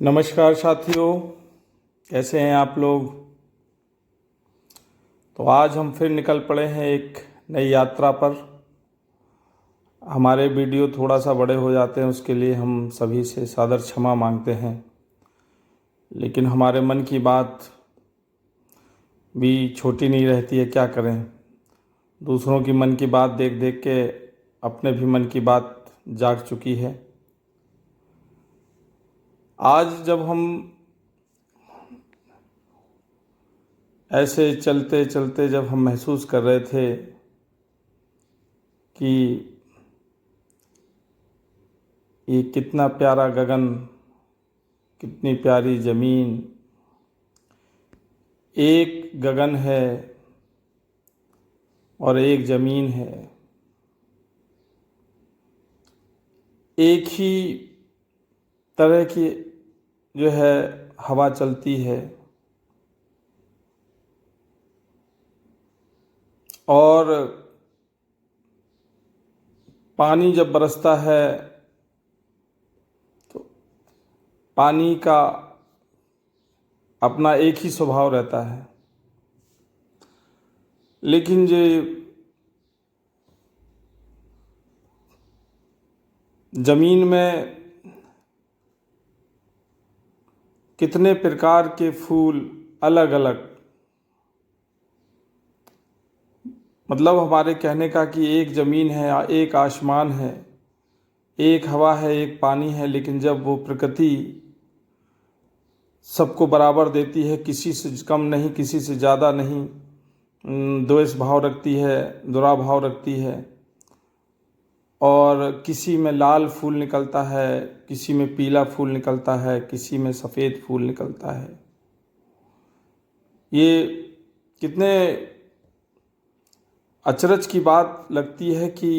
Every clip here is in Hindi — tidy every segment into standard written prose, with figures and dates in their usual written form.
नमस्कार साथियों, कैसे हैं आप लोग। तो आज हम फिर निकल पड़े हैं एक नई यात्रा पर। हमारे वीडियो थोड़ा सा बड़े हो जाते हैं, उसके लिए हम सभी से सादर क्षमा मांगते हैं। लेकिन हमारे मन की बात भी छोटी नहीं रहती है, क्या करें। दूसरों की मन की बात देख देख के अपने भी मन की बात जाग चुकी है। आज जब हम ऐसे चलते चलते जब हम महसूस कर रहे थे कि ये कितना प्यारा गगन, कितनी प्यारी ज़मीन, एक गगन है और एक ज़मीन है, एक ही तरह की जो है हवा चलती है और पानी जब बरसता है तो पानी का अपना एक ही स्वभाव रहता है। लेकिन जो ज़मीन में कितने प्रकार के फूल अलग अलग, मतलब हमारे कहने का कि एक ज़मीन है, एक आसमान है, एक हवा है, एक पानी है, लेकिन जब वो प्रकृति सबको बराबर देती है, किसी से कम नहीं, किसी से ज़्यादा नहीं, द्वेष भाव रखती है, दुराभाव रखती है, और किसी में लाल फूल निकलता है, किसी में पीला फूल निकलता है, किसी में सफ़ेद फूल निकलता है। ये कितने अचरज की बात लगती है कि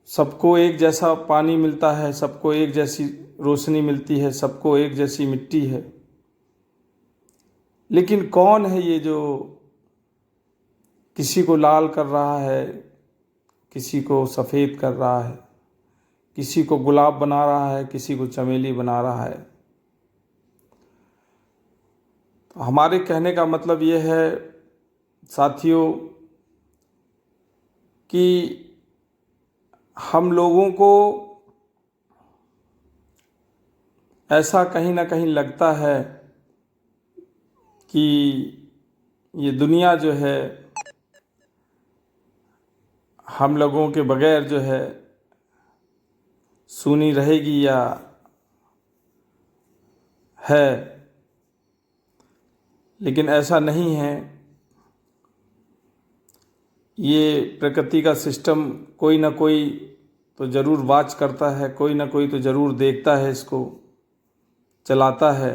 सबको एक जैसा पानी मिलता है, सबको एक जैसी रोशनी मिलती है, सबको एक जैसी मिट्टी है। लेकिन कौन है ये जो किसी को लाल कर रहा है, किसी को सफ़ेद कर रहा है, किसी को गुलाब बना रहा है, किसी को चमेली बना रहा है। तो हमारे कहने का मतलब ये है साथियों कि हम लोगों को ऐसा कहीं ना कहीं लगता है कि ये दुनिया जो है हम लोगों के बगैर जो है सूनी रहेगी या है, लेकिन ऐसा नहीं है। ये प्रकृति का सिस्टम कोई ना कोई तो ज़रूर वाच करता है, कोई ना कोई तो ज़रूर देखता है, इसको चलाता है।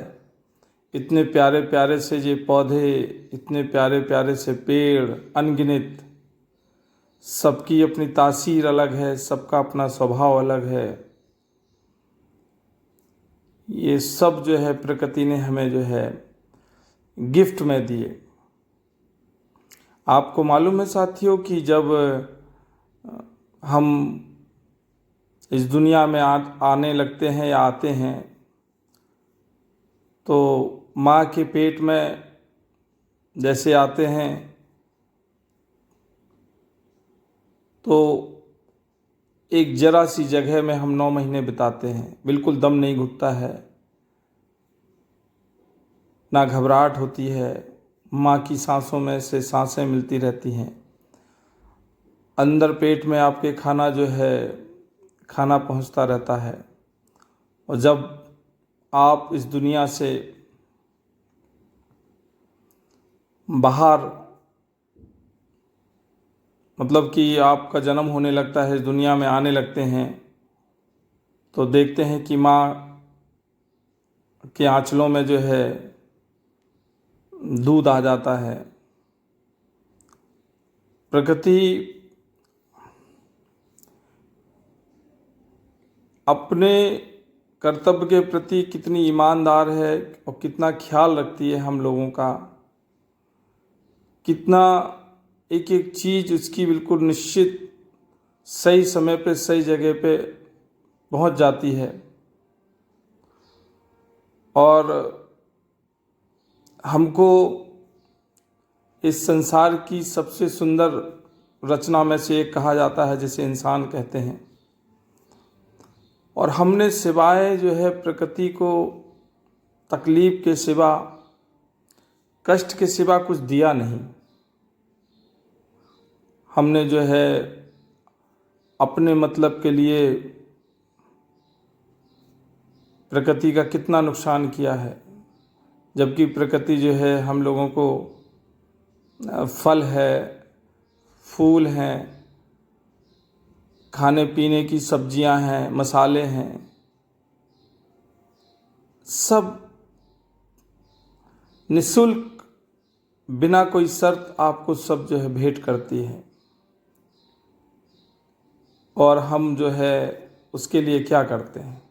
इतने प्यारे प्यारे से ये पौधे, इतने प्यारे प्यारे से पेड़ अनगिनत, सबकी अपनी तासीर अलग है, सबका अपना स्वभाव अलग है। ये सब जो है प्रकृति ने हमें जो है गिफ्ट में दिए। आपको मालूम है साथियों कि जब हम इस दुनिया में आने लगते हैं या आते हैं तो माँ के पेट में जैसे आते हैं तो एक जरा सी जगह में हम 9 महीने बिताते हैं, बिल्कुल दम नहीं घुटता है, ना घबराहट होती है, माँ की सांसों में से सांसें मिलती रहती हैं। अंदर पेट में आपके खाना जो है खाना पहुंचता रहता है। और जब आप इस दुनिया से बाहर, मतलब कि आपका जन्म होने लगता है, इस दुनिया में आने लगते हैं, तो देखते हैं कि माँ के आंचलों में जो है दूध आ जाता है। प्रकृति अपने कर्तव्य के प्रति कितनी ईमानदार है और कितना ख्याल रखती है हम लोगों का, कितना एक एक चीज़ उसकी बिल्कुल निश्चित सही समय पे सही जगह पे पहुंच जाती है। और हमको इस संसार की सबसे सुंदर रचना में से एक कहा जाता है, जिसे इंसान कहते हैं। और हमने सिवाय जो है प्रकृति को तकलीफ के सिवा, कष्ट के सिवा कुछ दिया नहीं। हमने जो है अपने मतलब के लिए प्रकृति का कितना नुकसान किया है, जबकि प्रकृति जो है हम लोगों को फल है, फूल हैं, खाने पीने की सब्जियां हैं, मसाले हैं, सब निःशुल्क बिना कोई शर्त आपको सब जो है भेंट करती है। और हम जो है उसके लिए क्या करते हैं?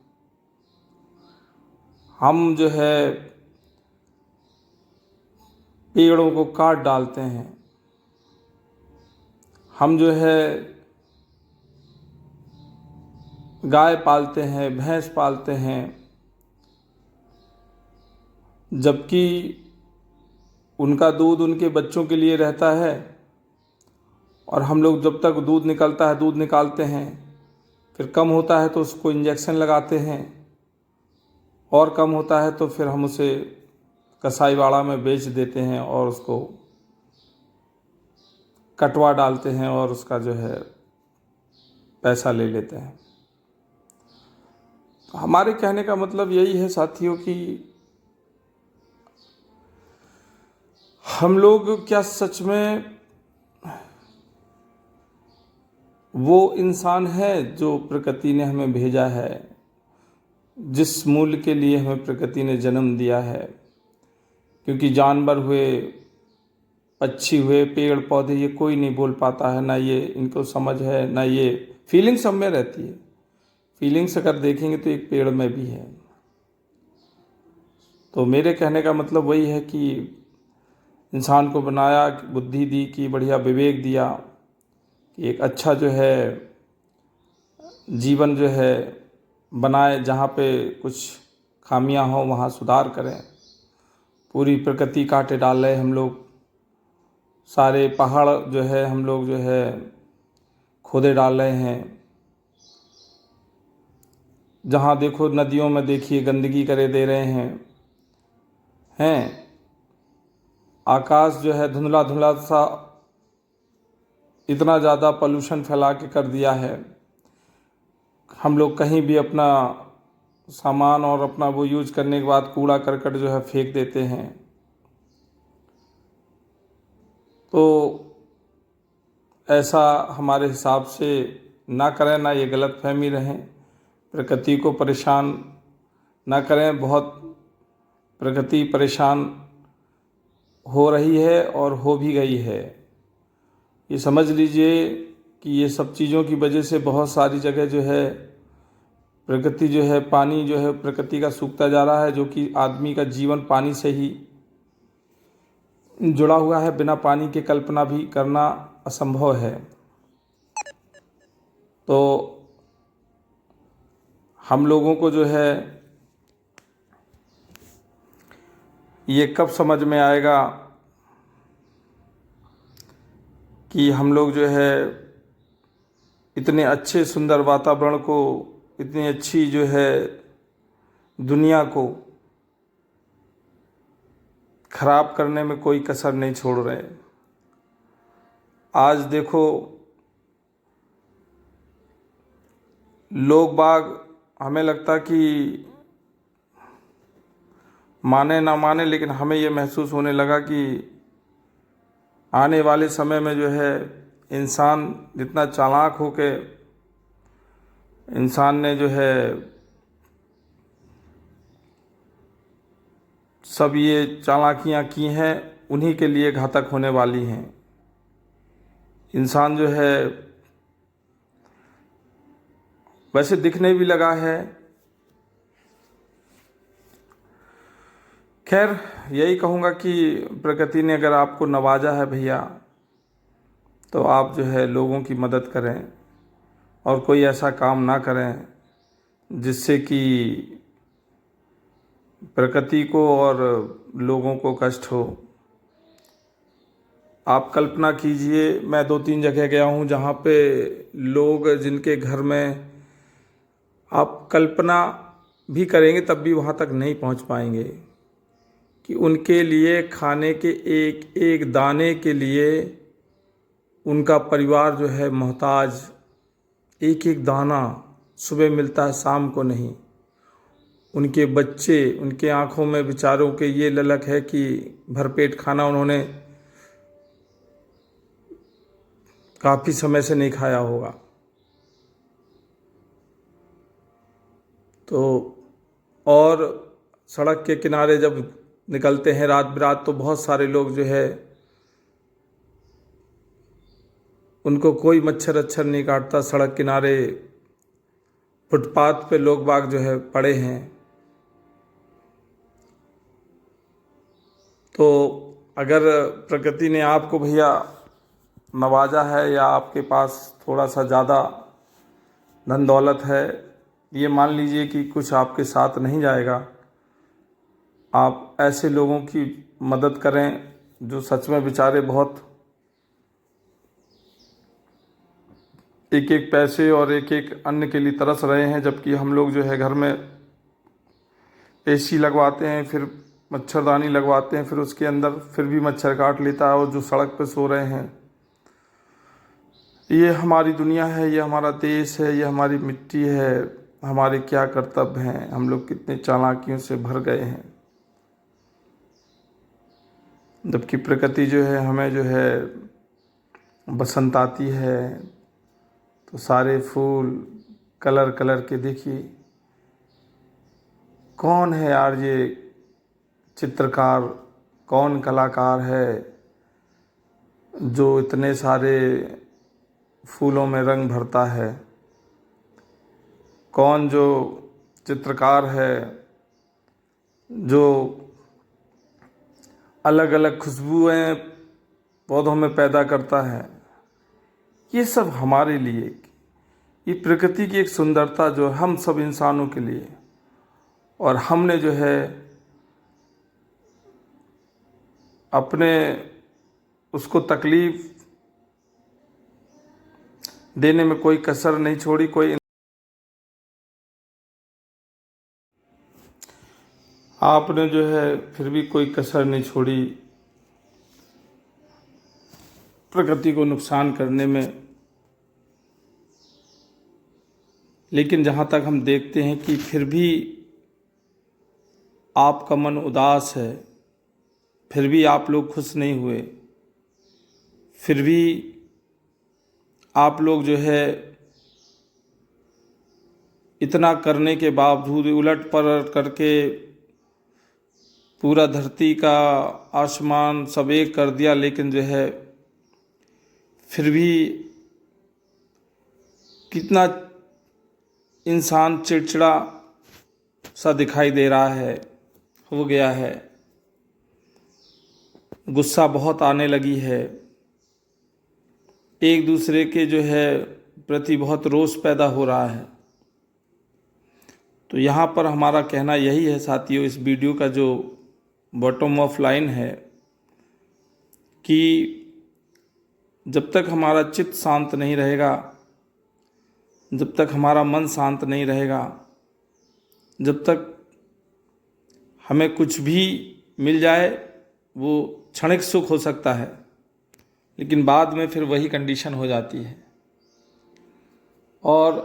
हम जो है पेड़ों को काट डालते हैं। हम जो है गाय पालते हैं, भैंस पालते हैं, जबकि उनका दूध उनके बच्चों के लिए रहता है। और हम लोग जब तक दूध निकलता है दूध निकालते हैं, फिर कम होता है तो उसको इंजेक्शन लगाते हैं, और कम होता है तो फिर हम उसे कसाईवाड़ा में बेच देते हैं और उसको कटवा डालते हैं और उसका जो है पैसा ले लेते हैं। हमारे कहने का मतलब यही है साथियों कि हम लोग क्या सच में वो इंसान है जो प्रकृति ने हमें भेजा है, जिस मूल्य के लिए हमें प्रकृति ने जन्म दिया है? क्योंकि जानवर हुए, पक्षी हुए, पेड़ पौधे, ये कोई नहीं बोल पाता है, ना ये इनको समझ है, ना ये फीलिंग्स सब में रहती है। फीलिंग्स अगर देखेंगे तो एक पेड़ में भी है। तो मेरे कहने का मतलब वही है कि इंसान को बनाया, बुद्धि दी, कि बढ़िया विवेक दिया, कि एक अच्छा जो है जीवन जो है बनाए, जहाँ पे कुछ खामियां हों वहाँ सुधार करें। पूरी प्रकृति काटे डाल रहे हम लोग, सारे पहाड़ जो है हम लोग जो है खोदे डाल रहे हैं। जहाँ देखो नदियों में देखिए गंदगी करे दे रहे हैं। आकाश जो है धुंधला धुंधला सा, इतना ज़्यादा पोल्यूशन फैला के कर दिया है। हम लोग कहीं भी अपना सामान और अपना वो यूज करने के बाद कूड़ा करकट जो है फेंक देते हैं। तो ऐसा हमारे हिसाब से ना करें, ना ये गलतफहमी रहें। प्रकृति को परेशान ना करें। बहुत प्रकृति परेशान हो रही है और हो भी गई है। ये समझ लीजिए कि ये सब चीज़ों की वजह से बहुत सारी जगह जो है प्रकृति जो है, पानी जो है प्रकृति का सूखता जा रहा है, जो कि आदमी का जीवन पानी से ही जुड़ा हुआ है। बिना पानी के कल्पना भी करना असंभव है। तो हम लोगों को जो है ये कब समझ में आएगा कि हम लोग जो है इतने अच्छे सुंदर वातावरण को, इतनी अच्छी जो है दुनिया को खराब करने में कोई कसर नहीं छोड़ रहे। आज देखो लोग बाग, हमें लगता कि माने ना माने, लेकिन हमें ये महसूस होने लगा कि आने वाले समय में जो है इंसान जितना चालाक होके इंसान ने जो है सब ये चालाकियाँ की हैं, उन्हीं के लिए घातक होने वाली हैं। इंसान जो है वैसे दिखने भी लगा है। खैर, यही कहूँगा कि प्रकृति ने अगर आपको नवाजा है भैया, तो आप जो है लोगों की मदद करें और कोई ऐसा काम ना करें जिससे कि प्रकृति को और लोगों को कष्ट हो। आप कल्पना कीजिए, मैं 2-3 जगह गया हूँ जहाँ पे लोग, जिनके घर में आप कल्पना भी करेंगे तब भी वहाँ तक नहीं पहुँच पाएंगे कि उनके लिए खाने के एक एक दाने के लिए उनका परिवार जो है मोहताज। एक एक दाना सुबह मिलता है, शाम को नहीं। उनके बच्चे, उनके आंखों में बेचारों के ये ललक है कि भरपेट खाना उन्होंने काफ़ी समय से नहीं खाया होगा। तो और सड़क के किनारे जब निकलते हैं रात बिरात तो बहुत सारे लोग जो है, उनको कोई मच्छर अच्छर नहीं काटता। सड़क किनारे फुटपाथ पे लोग बाग जो है पड़े हैं। तो अगर प्रकृति ने आपको भैया नवाजा है या आपके पास थोड़ा सा ज़्यादा धन दौलत है, ये मान लीजिए कि कुछ आपके साथ नहीं जाएगा। आप ऐसे लोगों की मदद करें जो सच में बेचारे बहुत एक एक पैसे और एक एक अन्न के लिए तरस रहे हैं, जबकि हम लोग जो है घर में एसी लगवाते हैं, फिर मच्छरदानी लगवाते हैं, फिर उसके अंदर फिर भी मच्छर काट लेता है। और जो सड़क पर सो रहे हैं, ये हमारी दुनिया है, ये हमारा देश है, ये हमारी मिट्टी है। हमारे क्या कर्तव्य हैं, हम लोग कितने चालाकियों से भर गए हैं। जबकि प्रकृति जो है हमें जो है बसंत आती है तो सारे फूल कलर कलर के, देखिए कौन है यार ये चित्रकार, कौन कलाकार है जो इतने सारे फूलों में रंग भरता है। कौन जो चित्रकार है जो अलग अलग खुशबुएं पौधों में पैदा करता है। ये सब हमारे लिए, ये प्रकृति की एक सुंदरता जो हम सब इंसानों के लिए, और हमने जो है अपने उसको तकलीफ देने में कोई कसर नहीं छोड़ी। कोई आपने जो है फिर भी कोई कसर नहीं छोड़ी प्रकृति को नुकसान करने में। लेकिन जहाँ तक हम देखते हैं कि फिर भी आपका मन उदास है, फिर भी आप लोग खुश नहीं हुए, फिर भी आप लोग जो है इतना करने के बावजूद उलट पलट करके पूरा धरती का आसमान सब एक कर दिया, लेकिन जो है फिर भी कितना इंसान चिड़चिड़ा सा दिखाई दे रहा है, हो गया है। गुस्सा बहुत आने लगी है, एक दूसरे के जो है प्रति बहुत रोष पैदा हो रहा है। तो यहाँ पर हमारा कहना यही है साथियों, इस वीडियो का जो बॉटम ऑफ लाइन है कि जब तक हमारा चित्त शांत नहीं रहेगा, जब तक हमारा मन शांत नहीं रहेगा, जब तक हमें कुछ भी मिल जाए वो क्षणिक सुख हो सकता है, लेकिन बाद में फिर वही कंडीशन हो जाती है। और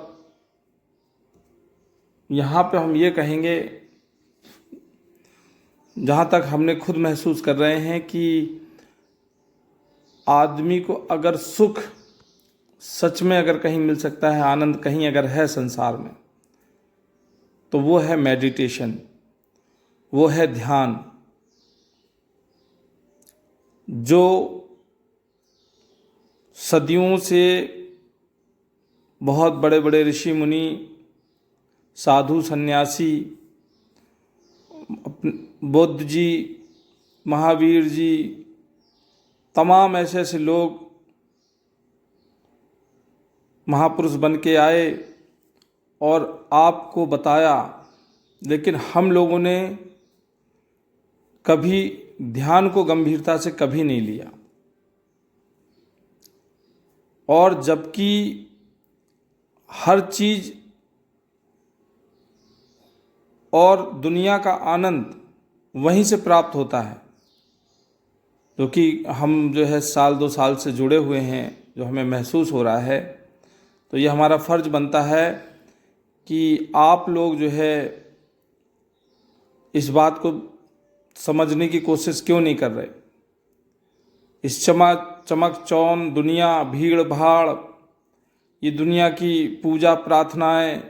यहाँ पे हम ये कहेंगे, जहाँ तक हमने खुद महसूस कर रहे हैं कि आदमी को अगर सुख सच में अगर कहीं मिल सकता है, आनंद कहीं अगर है संसार में, तो वो है मेडिटेशन, वो है ध्यान। जो सदियों से बहुत बड़े बड़े ऋषि मुनि, साधु सन्यासी, बुद्ध जी, महावीर जी, तमाम ऐसे ऐसे लोग महापुरुष बन के आए और आपको बताया, लेकिन हम लोगों ने कभी ध्यान को गंभीरता से कभी नहीं लिया, और जबकि हर चीज और दुनिया का आनंद वहीं से प्राप्त होता है, क्योंकि हम जो है साल 2 साल से जुड़े हुए हैं, जो हमें महसूस हो रहा है, तो ये हमारा फर्ज बनता है कि आप लोग जो है इस बात को समझने की कोशिश क्यों नहीं कर रहे। इस चमक चौन दुनिया, भीड़ भाड़, ये दुनिया की पूजा प्रार्थनाएं,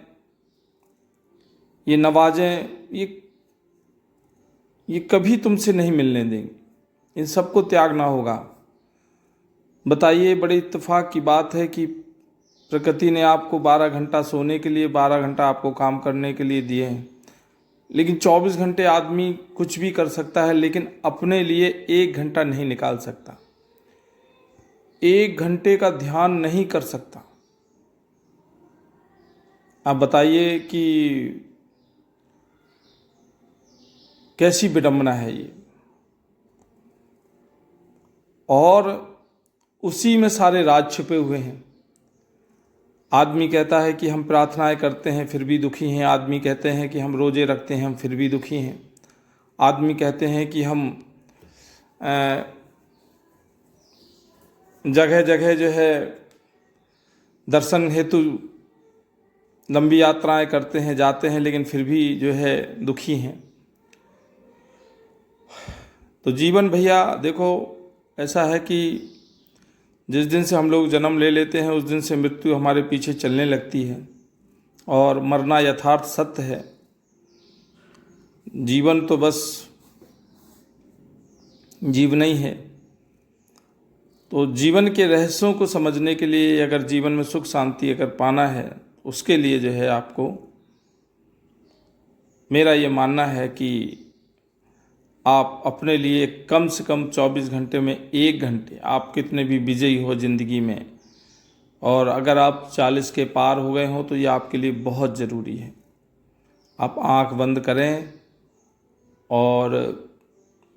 ये नवाजें, ये कभी तुमसे नहीं मिलने देंगे। इन सबको त्यागना होगा। बताइए, बड़ी इत्तेफाक की बात है कि प्रकृति ने आपको 12 घंटा सोने के लिए, 12 घंटा आपको काम करने के लिए दिए हैं, लेकिन 24 घंटे आदमी कुछ भी कर सकता है, लेकिन अपने लिए 1 घंटा नहीं निकाल सकता, 1 घंटे का ध्यान नहीं कर सकता। आप बताइए कि कैसी विडंबना है ये। और उसी में सारे राज छिपे हुए हैं। आदमी कहता है कि हम प्रार्थनाएं करते हैं फिर भी दुखी हैं, आदमी कहते हैं कि हम रोजे रखते हैं हम फिर भी दुखी हैं, आदमी कहते हैं कि हम जगह जगह जो है दर्शन हेतु लंबी यात्राएं करते हैं, जाते हैं, लेकिन फिर भी जो है दुखी हैं। तो जीवन भैया देखो ऐसा है कि जिस दिन से हम लोग जन्म ले लेते हैं उस दिन से मृत्यु हमारे पीछे चलने लगती है, और मरना यथार्थ सत्य है। जीवन तो बस जीवन ही है। तो जीवन के रहस्यों को समझने के लिए, अगर जीवन में सुख शांति अगर पाना है, उसके लिए जो है आपको, मेरा ये मानना है कि आप अपने लिए कम से कम 24 घंटे में 1 घंटे, आप कितने भी बिजी हो ज़िंदगी में, और अगर आप 40 के पार हो गए हो तो ये आपके लिए बहुत ज़रूरी है। आप आंख बंद करें और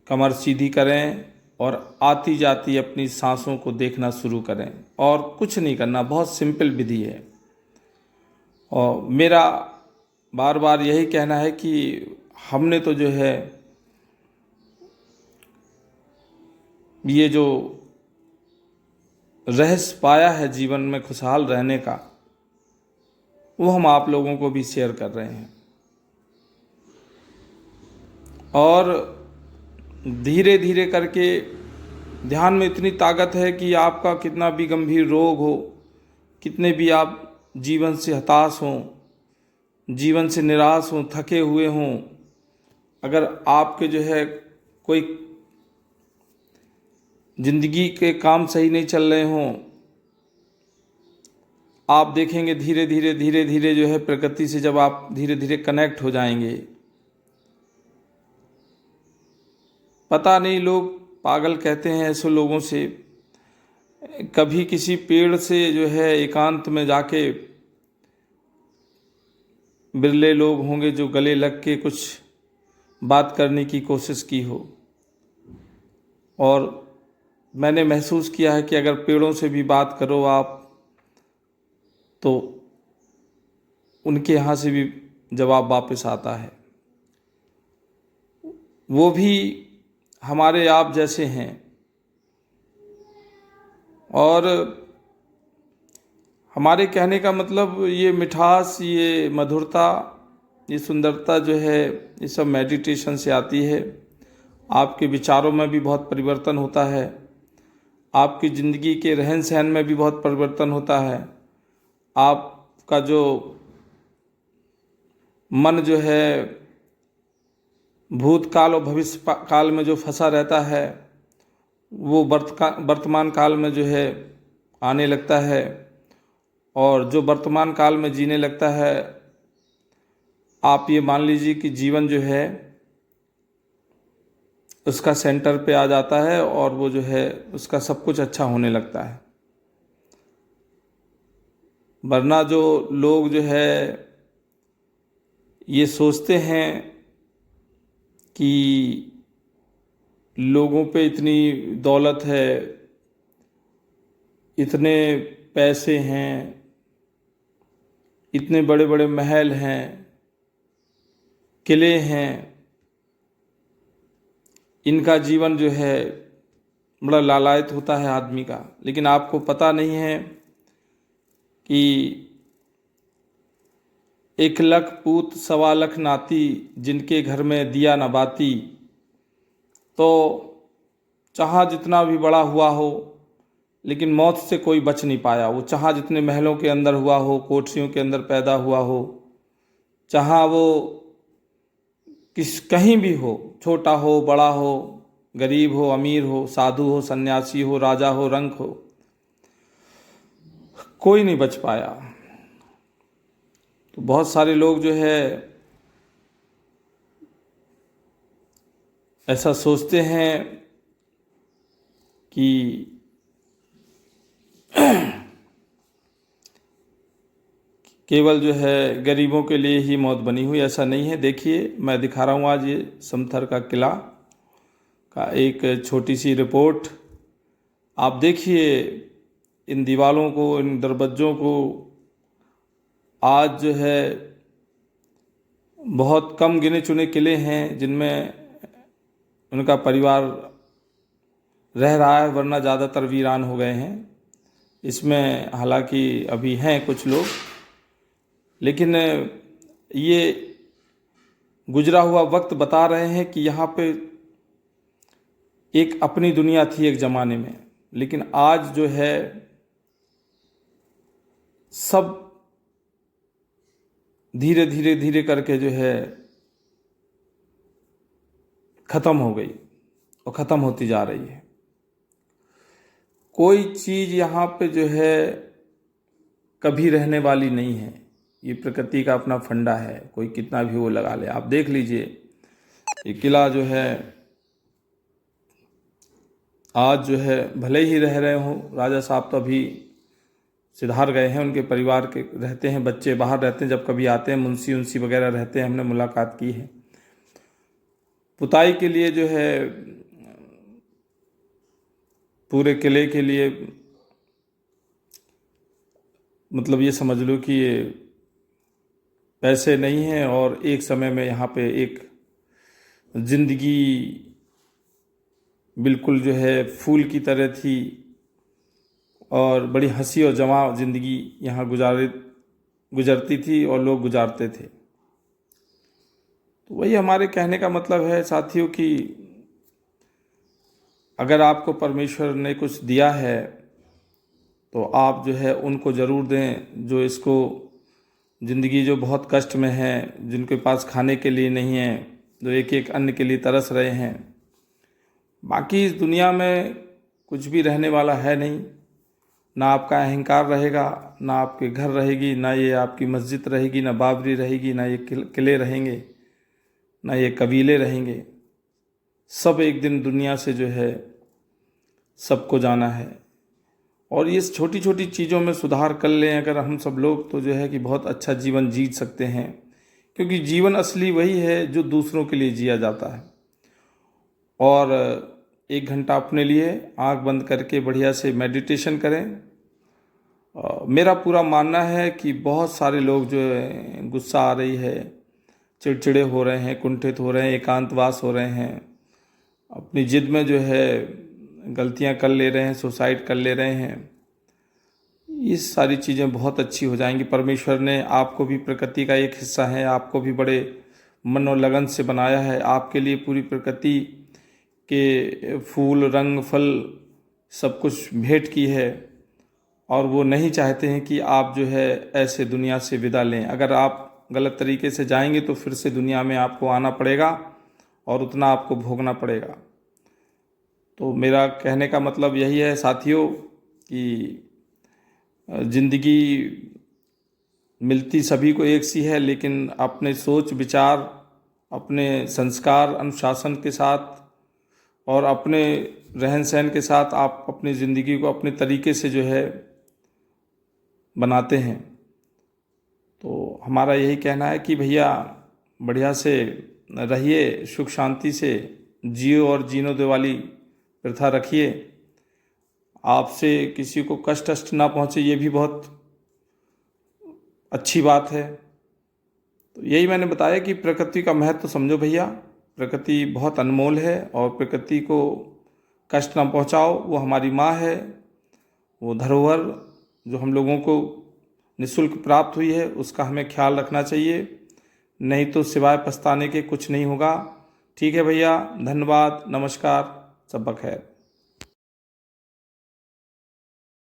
कमर सीधी करें और आती जाती अपनी सांसों को देखना शुरू करें, और कुछ नहीं करना, बहुत सिंपल विधि है। और मेरा बार बार यही कहना है कि हमने तो जो है ये जो रहस्य पाया है जीवन में खुशहाल रहने का, वो हम आप लोगों को भी शेयर कर रहे हैं। और धीरे धीरे करके ध्यान में इतनी ताकत है कि आपका कितना भी गंभीर रोग हो, कितने भी आप जीवन से हताश हों, जीवन से निराश हों, थके हुए हों, अगर आपके जो है कोई जिंदगी के काम सही नहीं चल रहे हों, आप देखेंगे धीरे धीरे जो है प्रकृति से जब आप धीरे धीरे कनेक्ट हो जाएंगे, पता नहीं लोग पागल कहते हैं ऐसे लोगों से, कभी किसी पेड़ से जो है एकांत में जाके, बिरले लोग होंगे जो गले लग के कुछ बात करने की कोशिश की हो। और मैंने महसूस किया है कि अगर पेड़ों से भी बात करो आप, तो उनके यहाँ से भी जवाब वापस आता है। वो भी हमारे आप जैसे हैं, और हमारे कहने का मतलब ये मिठास, ये मधुरता, ये सुंदरता जो है, ये सब मेडिटेशन से आती है। आपके विचारों में भी बहुत परिवर्तन होता है, आपकी ज़िंदगी के रहन सहन में भी बहुत परिवर्तन होता है। आपका जो मन जो है भूतकाल और भविष्य काल में जो फंसा रहता है, वो वर्तमान काल में जो है आने लगता है, और जो वर्तमान काल में जीने लगता है, आप ये मान लीजिए कि जीवन जो है उसका सेंटर पे आ जाता है, और वो जो है उसका सब कुछ अच्छा होने लगता है। वरना जो लोग जो है ये सोचते हैं कि लोगों पे इतनी दौलत है, इतने पैसे हैं, इतने बड़े बड़े महल हैं, किले हैं, इनका जीवन जो है बड़ा लालायित होता है आदमी का। लेकिन आपको पता नहीं है कि 1,00,000 पूत 1,25,00,000 नाती, जिनके घर में दिया न बाती। तो चाहा जितना भी बड़ा हुआ हो, लेकिन मौत से कोई बच नहीं पाया। वो चाहा जितने महलों के अंदर हुआ हो, कोठरियों के अंदर पैदा हुआ हो, चाहा वो कहीं भी हो, छोटा हो, बड़ा हो, गरीब हो, अमीर हो, साधु हो, सन्यासी हो, राजा हो, रंक हो, कोई नहीं बच पाया। तो बहुत सारे लोग जो है ऐसा सोचते हैं कि केवल जो है गरीबों के लिए ही मौत बनी हुई। ऐसा नहीं है। देखिए, मैं दिखा रहा हूँ आज ये समथर का किला का एक छोटी सी रिपोर्ट। आप देखिए इन दीवारों को, इन दरवाज़ों को। आज जो है बहुत कम गिने चुने किले हैं जिनमें उनका परिवार रह रहा है, वरना ज़्यादातर वीरान हो गए हैं। इसमें हालांकि अभी हैं कुछ लोग, लेकिन ये गुजरा हुआ वक्त बता रहे हैं कि यहाँ पे एक अपनी दुनिया थी एक ज़माने में। लेकिन आज जो है सब धीरे धीरे धीरे करके जो है ख़त्म हो गई और ख़त्म होती जा रही है। कोई चीज़ यहाँ पे जो है कभी रहने वाली नहीं है। ये प्रकृति का अपना फंडा है, कोई कितना भी वो लगा ले। आप देख लीजिए ये किला जो है आज जो है भले ही रह रहे हों, राजा साहब तो अभी सिधार गए हैं, उनके परिवार के रहते हैं, बच्चे बाहर रहते हैं, जब कभी आते हैं मुंशी उनसी वगैरह रहते हैं, हमने मुलाकात की है। पुताई के लिए जो है पूरे किले के लिए, मतलब ये समझ लो कि ये पैसे नहीं हैं। और एक समय में यहाँ पे एक जिंदगी बिल्कुल जो है फूल की तरह थी और बड़ी हंसी और जमा जिंदगी यहाँ गुजरती थी और लोग गुजारते थे। तो वही हमारे कहने का मतलब है साथियों कि अगर आपको परमेश्वर ने कुछ दिया है तो आप जो है उनको ज़रूर दें। जो इसको ज़िंदगी जो बहुत कष्ट में है, जिनके पास खाने के लिए नहीं है, जो एक एक अन्न के लिए तरस रहे हैं, बाकी इस दुनिया में कुछ भी रहने वाला है नहीं। ना आपका अहंकार रहेगा, ना आपके घर रहेगी, ना ये आपकी मस्जिद रहेगी, ना बाबरी रहेगी, ना ये किले रहेंगे, ना ये कबीले रहेंगे। सब एक दिन दुनिया से जो है सबको जाना है। और ये छोटी छोटी चीज़ों में सुधार कर लें अगर हम सब लोग, तो जो है कि बहुत अच्छा जीवन जी सकते हैं। क्योंकि जीवन असली वही है जो दूसरों के लिए जिया जाता है। और 1 घंटा अपने लिए आंख बंद करके बढ़िया से मेडिटेशन करें। मेरा पूरा मानना है कि बहुत सारे लोग जो है गुस्सा आ रही है, चिड़चिड़े हो रहे हैं, कुंठित हो रहे हैं, एकांतवास हो रहे हैं, अपनी जिद में जो है गलतियां कर ले रहे हैं, सुसाइड कर ले रहे हैं, ये सारी चीज़ें बहुत अच्छी हो जाएंगी। परमेश्वर ने आपको भी प्रकृति का एक हिस्सा है, आपको भी बड़े मन और लगन से बनाया है। आपके लिए पूरी प्रकृति के फूल, रंग, फल सब कुछ भेंट की है। और वो नहीं चाहते हैं कि आप जो है ऐसे दुनिया से विदा लें। अगर आप गलत तरीके से जाएंगे तो फिर से दुनिया में आपको आना पड़ेगा और उतना आपको भोगना पड़ेगा। तो मेरा कहने का मतलब यही है साथियों कि ज़िंदगी मिलती सभी को एक सी है, लेकिन अपने सोच विचार, अपने संस्कार अनुशासन के साथ और अपने रहन सहन के साथ आप अपनी ज़िंदगी को अपने तरीके से जो है बनाते हैं। तो हमारा यही कहना है कि भैया बढ़िया से रहिए, सुख शांति से जियो और जीनो दो वाली प्रथा रखिए। आपसे किसी को कष्ट ना पहुँचे, ये भी बहुत अच्छी बात है। तो यही मैंने बताया कि प्रकृति का महत्व समझो भैया। प्रकृति बहुत अनमोल है और प्रकृति को कष्ट ना पहुँचाओ। वो हमारी माँ है, वो धरोहर जो हम लोगों को निःशुल्क प्राप्त हुई है, उसका हमें ख्याल रखना चाहिए, नहीं तो सिवाय पछताने के कुछ नहीं होगा। ठीक है भैया, धन्यवाद, नमस्कार, सब बखैर।